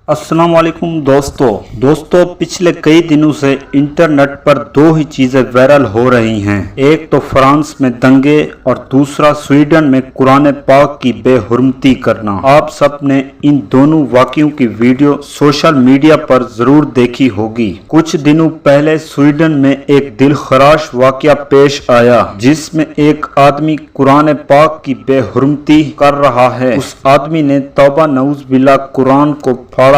अस्सलाम वालेकुम दोस्तों पिछले कई दिनों से इंटरनेट पर दो ही चीजें वायरल हो रही हैं। एक तो फ्रांस में दंगे और दूसरा स्वीडन में कुरान पाक की बेहुरमती करना। आप सब ने इन दोनों वाक़ियों की वीडियो सोशल मीडिया पर जरूर देखी होगी। कुछ दिनों पहले स्वीडन में एक दिलखराश वाक़या पेश आया जिसमें एक आदमी कुरान पाक की बेहुरमती कर रहा है। उस आदमी ने तौबा नऊज़ बिल्लाह कुरान को फाड़ा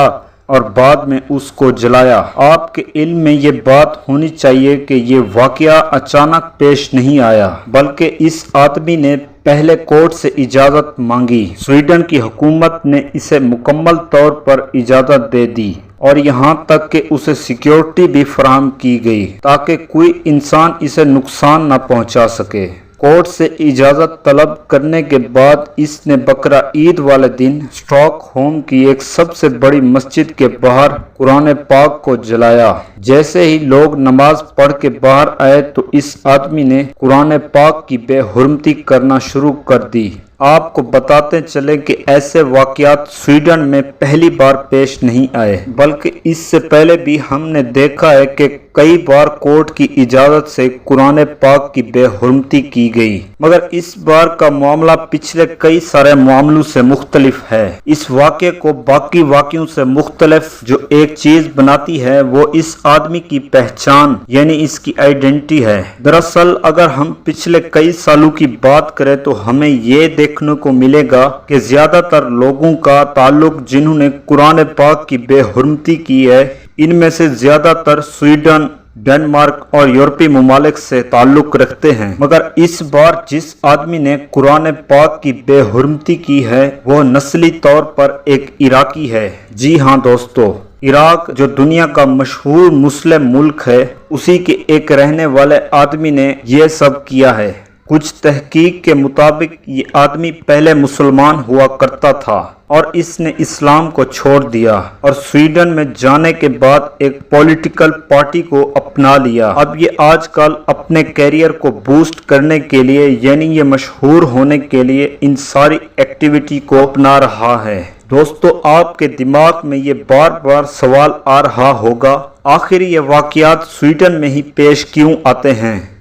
और बाद में उसको जलाया। आपके इल्म में ये बात होनी चाहिए कि ये वाकया अचानक पेश नहीं आया, बल्कि इस आदमी ने पहले कोर्ट से इजाजत मांगी। स्वीडन की हुकूमत ने इसे मुकम्मल तौर पर इजाजत दे दी और यहाँ तक कि उसे सिक्योरिटी भी फराहम की गई ताकि कोई इंसान इसे नुकसान न पहुँचा सके। कोर्ट से इजाज़त तलब करने के बाद इसने बकरा ईद वाले दिन स्टॉकहोम की एक सबसे बड़ी मस्जिद के बाहर कुरान पाक को जलाया। जैसे ही लोग नमाज पढ़ के बाहर आए तो इस आदमी ने कुरान पाक की बेहुरमती करना शुरू कर दी। आपको बताते चले कि ऐसे वाक़यात स्वीडन में पहली बार पेश नहीं आए, बल्कि इससे पहले भी हमने देखा है कि कई बार कोर्ट की इजाज़त से कुरान पाक की बेहुरमती की गई, मगर इस बार का मामला पिछले कई सारे मामलों से मुख्तलिफ है। इस वाक़े को बाकी वाक़ियों से मुख्तलिफ जो एक चीज़ बनाती है वो इस आदमी की पहचान यानी इसकी आइडेंटिटी है। दरअसल अगर हम पिछले कई सालों की बात करें तो हमें ये देखने को मिलेगा कि ज्यादातर लोगों का ताल्लुक जिन्होंने कुरान पाक की बेहुरमती की है, इनमें से ज्यादातर स्वीडन, डेनमार्क और यूरोपीय ममालिक से ताल्लुक रखते हैं। मगर इस बार जिस आदमी ने कुरान पाक की बेहुरमती की है वो नस्ली तौर पर एक इराकी है। जी हाँ दोस्तों, इराक जो दुनिया का मशहूर मुस्लिम मुल्क है, उसी के एक रहने वाले आदमी ने यह सब किया है। कुछ तहकीक के मुताबिक ये आदमी पहले मुसलमान हुआ करता था और इसने इस्लाम को छोड़ दिया और स्वीडन में जाने के बाद एक पॉलिटिकल पार्टी को अपना लिया। अब ये आजकल अपने कैरियर को बूस्ट करने के लिए यानी ये मशहूर होने के लिए इन सारी एक्टिविटी को अपना रहा है। दोस्तों, आपके दिमाग में ये बार बार सवाल आ रहा होगा, आखिर ये वाक़यात स्वीडन में ही पेश क्यों आते हैं?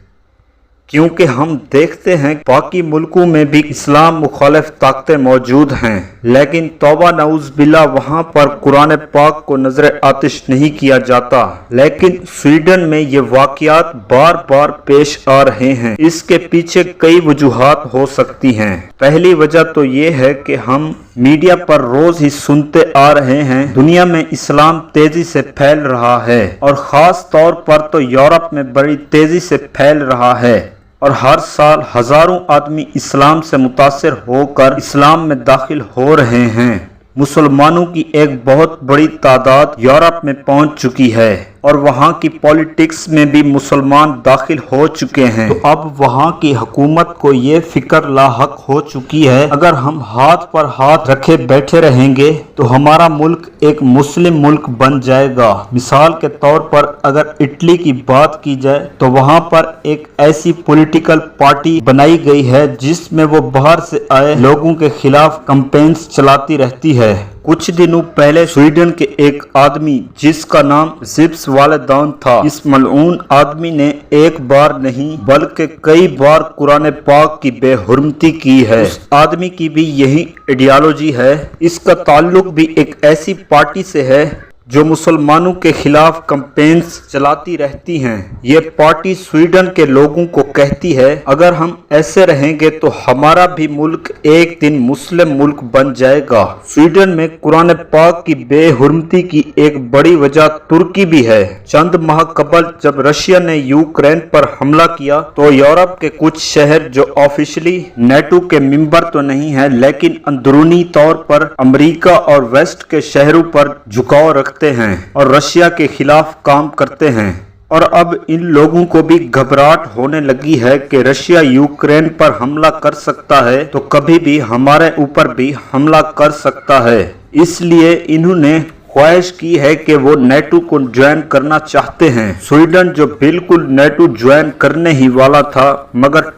क्योंकि हम देखते हैं बाकी मुल्कों में भी इस्लाम मुखालिफ ताकतें मौजूद हैं, लेकिन तौबा नऊज़ बिल्लाह वहाँ पर कुरान पाक को नजर आतिश नहीं किया जाता। लेकिन स्वीडन में ये वाक़यात बार बार पेश आ रहे हैं। इसके पीछे कई वजूहात हो सकती हैं। पहली वजह तो ये है कि हम मीडिया पर रोज ही सुनते आ रहे हैं दुनिया में इस्लाम तेजी से फैल रहा है और ख़ास तौर पर तो यूरोप में बड़ी तेजी से फैल रहा है और हर साल हजारों आदमी इस्लाम से मुतासिर होकर इस्लाम में दाखिल हो रहे हैं। मुसलमानों की एक बहुत बड़ी तादाद यूरोप में पहुंच चुकी है और वहां की पॉलिटिक्स में भी मुसलमान दाखिल हो चुके हैं। तो अब वहां की हुकूमत को ये फिक्र लाहक हो चुकी है, अगर हम हाथ पर हाथ रखे बैठे रहेंगे तो हमारा मुल्क एक मुस्लिम मुल्क बन जाएगा। मिसाल के तौर पर अगर इटली की बात की जाए तो वहां पर एक ऐसी पॉलिटिकल पार्टी बनाई गई है जिसमें वो बाहर से आए लोगों के खिलाफ कैंपेन्स चलाती रहती है। कुछ दिनों पहले स्वीडन के एक आदमी जिसका नाम जिप्स वालेदान था, इस मलऊन आदमी ने एक बार नहीं बल्कि कई बार कुरान पाक की बेहुरमती की है। उस आदमी की भी यही आइडियोलॉजी है। इसका ताल्लुक भी एक ऐसी पार्टी से है जो मुसलमानों के खिलाफ कैंपेन्स चलाती रहती हैं। ये पार्टी स्वीडन के लोगों को कहती है अगर हम ऐसे रहेंगे तो हमारा भी मुल्क एक दिन मुस्लिम मुल्क बन जाएगा। स्वीडन में कुरान पाक की बेहुरमती की एक बड़ी वजह तुर्की भी है। चंद माह कबल जब रशिया ने यूक्रेन पर हमला किया तो यूरोप के कुछ शहर जो ऑफिशियली नेटो के मेंबर तो नहीं है लेकिन अंदरूनी तौर पर अमेरिका और वेस्ट के शहरों पर झुकाव रखते हैं और रशिया के खिलाफ काम करते हैं। और अब इन लोगों को भी घबराहट होने लगी है कि रशिया यूक्रेन पर हमला कर सकता है तो कभी भी हमारे ऊपर भी हमला कर सकता है। इसलिए इन्होंने ख्वाहिश की है कि वो नेटो को ज्वाइन करना चाहते हैं। स्वीडन जो बिल्कुल नेटो ज्वाइन करने ही वाला था,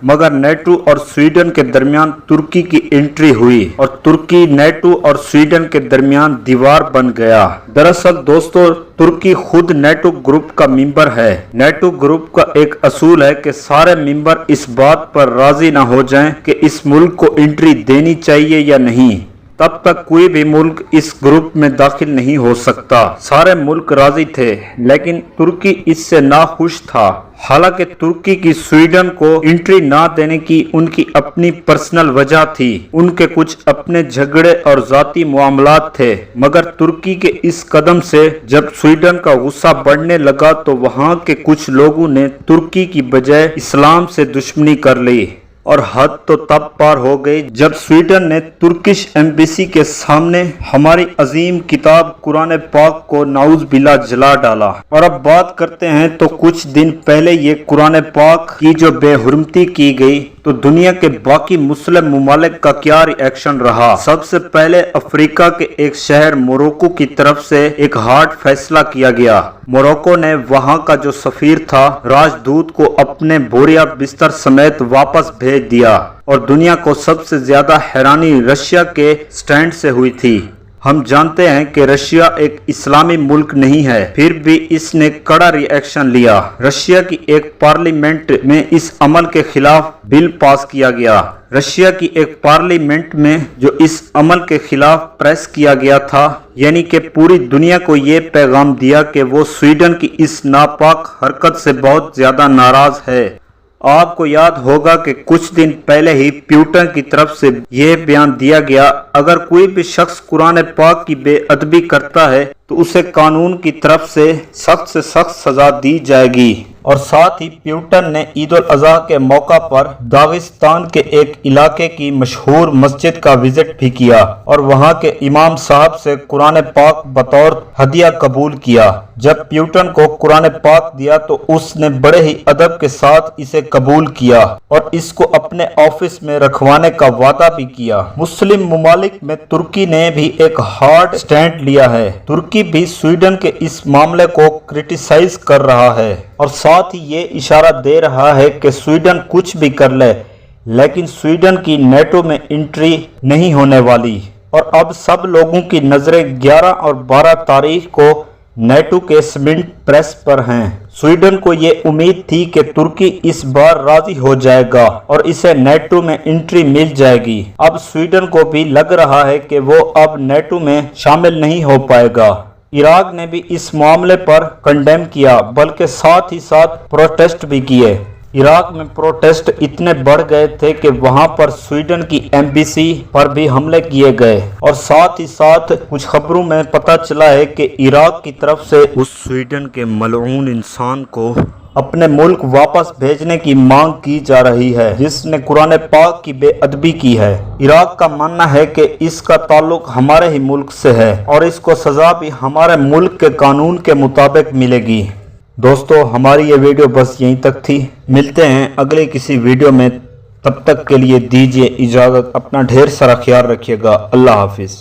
मगर नेटो और स्वीडन के दरमियान तुर्की की एंट्री हुई और तुर्की नेटो और स्वीडन के दरमियान दीवार बन गया। दरअसल दोस्तों, तुर्की खुद नेटो ग्रुप का मेंबर है। नेटो ग्रुप का एक असूल है कि सारे मेंबर इस बात पर राजी ना हो जाएं कि इस मुल्क को एंट्री देनी चाहिए या नहीं, तब तक कोई भी मुल्क इस ग्रुप में दाखिल नहीं हो सकता। सारे मुल्क राजी थे, लेकिन तुर्की इससे नाखुश था। हालांकि तुर्की की स्वीडन को एंट्री ना देने की उनकी अपनी पर्सनल वजह थी। उनके कुछ अपने झगड़े और जाती मामलात थे, मगर तुर्की के इस कदम से जब स्वीडन का गुस्सा बढ़ने लगा तो वहां के कुछ लोगों ने तुर्की की बजाय इस्लाम से दुश्मनी कर ली। और हद तो तब पार हो गई जब स्वीडन ने तुर्किश एम्बेसी के सामने हमारी अजीम किताब कुरान पाक को नाउज बिल्ला जला डाला। और अब बात करते हैं तो कुछ दिन पहले ये कुरान पाक की जो बेहुरमती की गई तो दुनिया के बाकी मुस्लिम ममालिक का क्या रिएक्शन रहा। सबसे पहले अफ्रीका के एक शहर मोरक्को की तरफ से एक हार्ड फैसला किया गया। मोरक्को ने वहां का जो सफीर था, राजदूत को अपने बोरिया बिस्तर समेत वापस भेज दिया। और दुनिया को सबसे ज्यादा हैरानी रशिया के स्टैंड से हुई थी। हम जानते हैं कि रशिया एक इस्लामी मुल्क नहीं है, फिर भी इसने कड़ा रिएक्शन लिया। रशिया की एक पार्लियामेंट में इस अमल के खिलाफ बिल पास किया गया। रशिया की एक पार्लियामेंट में जो इस अमल के खिलाफ प्रेस किया गया था, यानी कि पूरी दुनिया को ये पैगाम दिया कि वो स्वीडन की इस नापाक हरकत से बहुत ज्यादा नाराज है। आपको याद होगा कि कुछ दिन पहले ही प्यूटन की तरफ से यह बयान दिया गया, अगर कोई भी शख्स कुरान पाक की बेअदबी करता है तो उसे कानून की तरफ से सख्त सजा दी जाएगी। और साथ ही प्यूटन ने ईद उल अजहा के मौका पर दागिस्तान के एक इलाके की मशहूर मस्जिद का विजिट भी किया और वहां के इमाम साहब से कुरान पाक बतौर हदिया कबूल किया। जब प्यूटन को कुरान पाक दिया तो उसने बड़े ही अदब के साथ इसे कबूल किया और इसको अपने ऑफिस में रखवाने का वादा भी किया। मुस्लिम ममालिक में तुर्की ने भी एक हार्ड स्टैंड लिया है। तुर्की भी स्वीडन के इस मामले को क्रिटिसाइज कर रहा है और साथ ही ये इशारा दे रहा है कि स्वीडन कुछ भी कर ले, लेकिन स्वीडन की नेटो में एंट्री नहीं होने वाली। और अब सब लोगों की नजरें 11 और 12 तारीख को नेटो के समिट प्रेस पर हैं। स्वीडन को ये उम्मीद थी कि तुर्की इस बार राजी हो जाएगा और इसे नेटो में एंट्री मिल जाएगी। अब स्वीडन को भी लग रहा है कि वो अब नेटो में शामिल नहीं हो पाएगा। इराक ने भी इस मामले पर कंडेम किया, बल्कि साथ ही साथ प्रोटेस्ट भी किए। इराक में प्रोटेस्ट इतने बढ़ गए थे कि वहां पर स्वीडन की एम्बेसी पर भी हमले किए गए। और साथ ही साथ कुछ खबरों में पता चला है कि इराक की तरफ से उस स्वीडन के मलऊन इंसान को अपने मुल्क वापस भेजने की मांग की जा रही है, जिसने कुरान पाक की बेअदबी की है। इराक का मानना है कि इसका ताल्लुक हमारे ही मुल्क से है और इसको सजा भी हमारे मुल्क के कानून के मुताबिक मिलेगी। दोस्तों, हमारी ये वीडियो बस यहीं तक थी। मिलते हैं अगले किसी वीडियो में, तब तक के लिए दीजिए इजाज़त। अपना ढेर सारा ख्याल रखिएगा। अल्लाह हाफिज़।